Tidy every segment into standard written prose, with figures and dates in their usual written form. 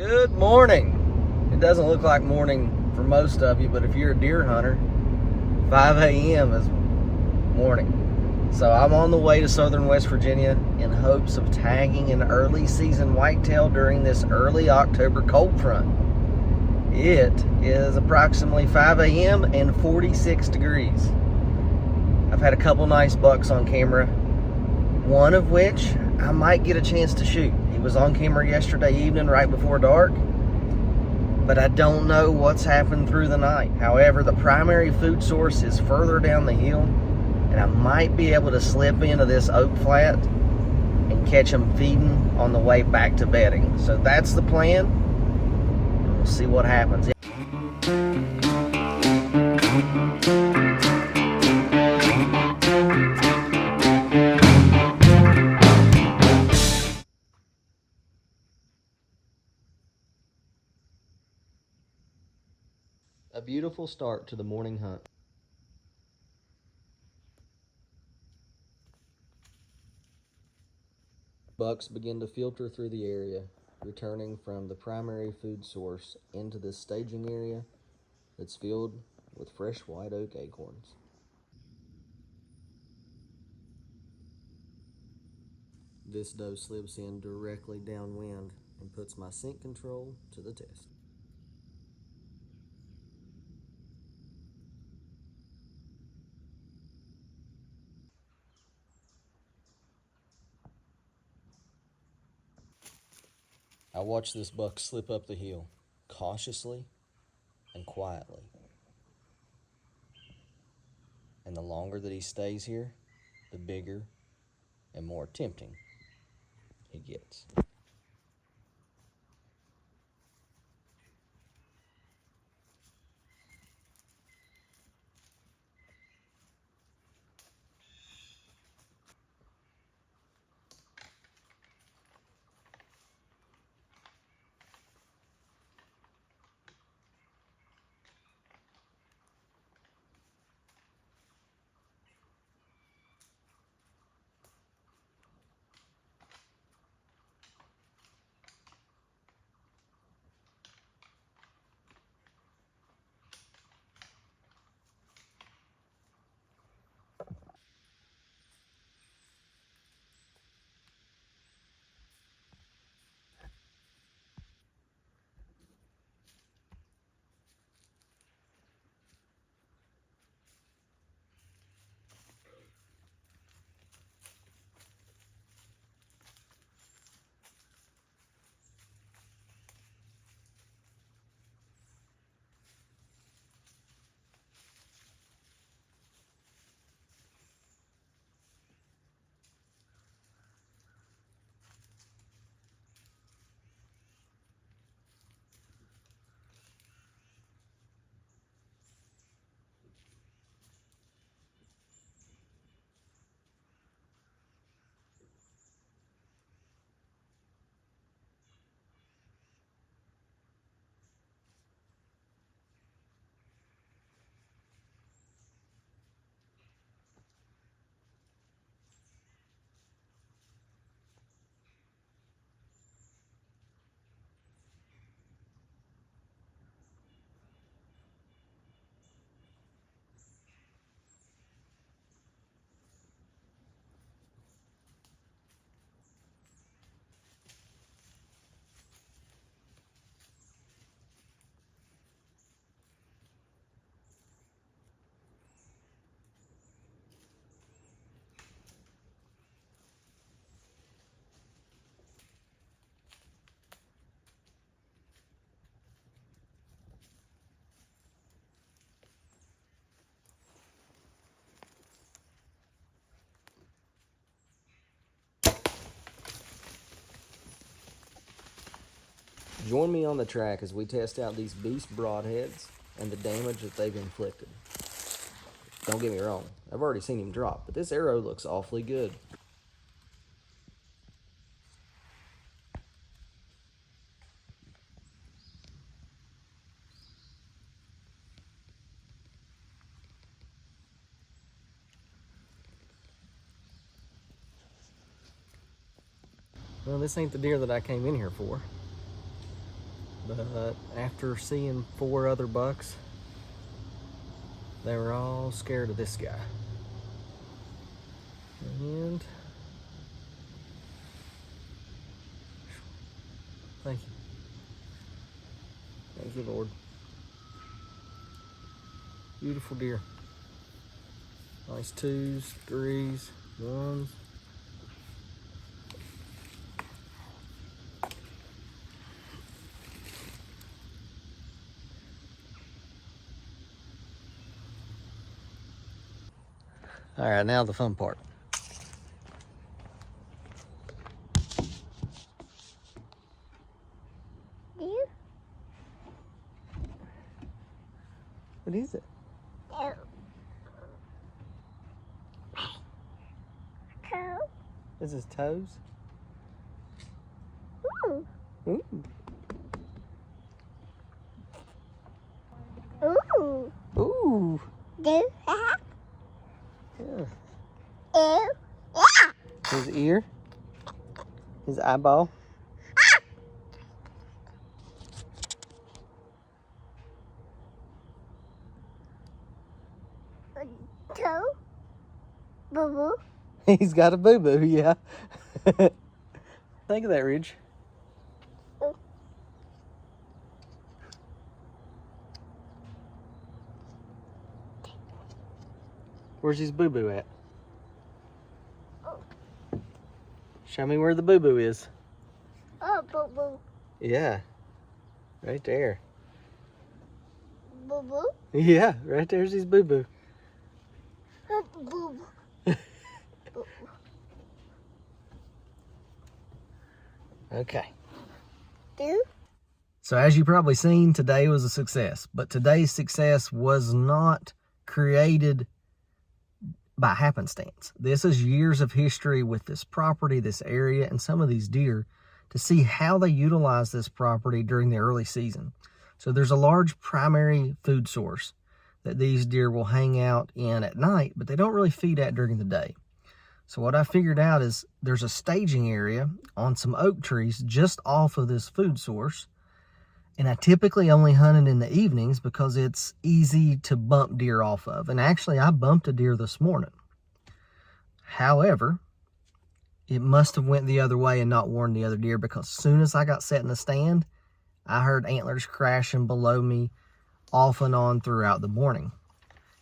Good morning. It doesn't look like morning for most of you, but if you're a deer hunter, 5 a.m. is morning. So I'm on the way to southern West Virginia in hopes of tagging an early season whitetail during this early October cold front. It is approximately 5 a.m. and 46 degrees. I've had a couple nice bucks on camera, one of which I might get a chance to shoot. He was on camera yesterday evening right before dark, but I don't know what's happened through the night. However, the primary food source is further down the hill, and I might be able to slip into this oak flat and catch him feeding on the way back to bedding. So that's the plan, and we'll see what happens. A beautiful start to the morning hunt. Bucks begin to filter through the area, returning from the primary food source into this staging area that's filled with fresh white oak acorns. This doe slips in directly downwind and puts my scent control to the test. I watch this buck slip up the hill, cautiously and quietly. And the longer that he stays here, the bigger and more tempting he gets. Join me on the track as we test out these beast broadheads and the damage that they've inflicted. Don't get me wrong, I've already seen him drop, but this arrow looks awfully good. Well, this ain't the deer that I came in here for. But after seeing 4 other bucks, they were all scared of this guy. And thank you. Thank you, Lord. Beautiful deer. Nice 2s, 3s, 1s. All right, now the fun part. Deer? What is it? Toe. Toe. Is his toes? Ooh. Ooh. Ooh. Ooh. Deer. Yeah. Ew. Yeah. His ear. His eyeball. Toe. Boo boo. He's got a boo-boo, yeah. Think of that, Ridge. Ooh. Where's his boo-boo at? Oh. Show me where the boo-boo is. Oh, boo boo. Yeah. Right there. Boo boo. Yeah, right there's his boo-boo. Boo boo. Boo boo. Okay. Deer. So as you probably seen, today was a success. But today's success was not created by happenstance. This is years of history with this property, this area, and some of these deer to see how they utilize this property during the early season. So there's a large primary food source that these deer will hang out in at night, but they don't really feed at during the day. So what I figured out is there's a staging area on some oak trees just off of this food source. And I typically only hunt it in the evenings because it's easy to bump deer off of. And actually, I bumped a deer this morning. However, it must have went the other way and not warned the other deer, because as soon as I got set in the stand, I heard antlers crashing below me off and on throughout the morning.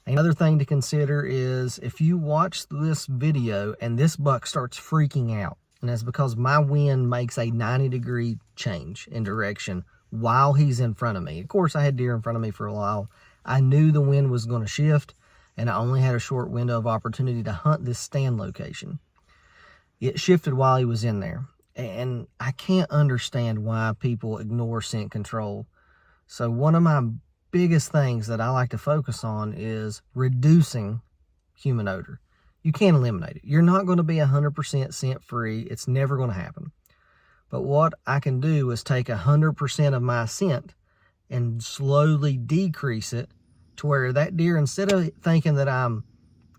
Another thing to consider is if you watch this video and this buck starts freaking out, and that's because my wind makes a 90-degree change in direction while he's in front of me. Of course, I had deer in front of me for a while. I knew the wind was going to shift, and I only had a short window of opportunity to hunt this stand location. It shifted while he was in there, and I can't understand why people ignore scent control. So one of my biggest things that I like to focus on is reducing human odor. You can't eliminate it. You're not going to be 100% scent free. It's never going to happen. But what I can do is take 100% of my scent and slowly decrease it to where that deer, instead of thinking that I'm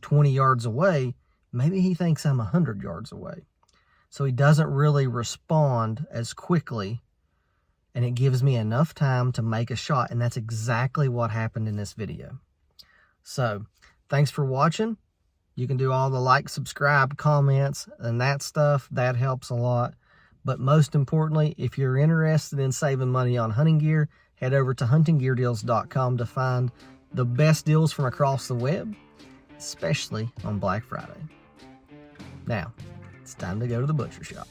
20 yards away, maybe he thinks I'm 100 yards away. So he doesn't really respond as quickly, and it gives me enough time to make a shot. And that's exactly what happened in this video. So thanks for watching. You can do all the like, subscribe, comments, and that stuff. That helps a lot. But most importantly, if you're interested in saving money on hunting gear, head over to huntinggeardeals.com to find the best deals from across the web, especially on Black Friday. Now, it's time to go to the butcher shop.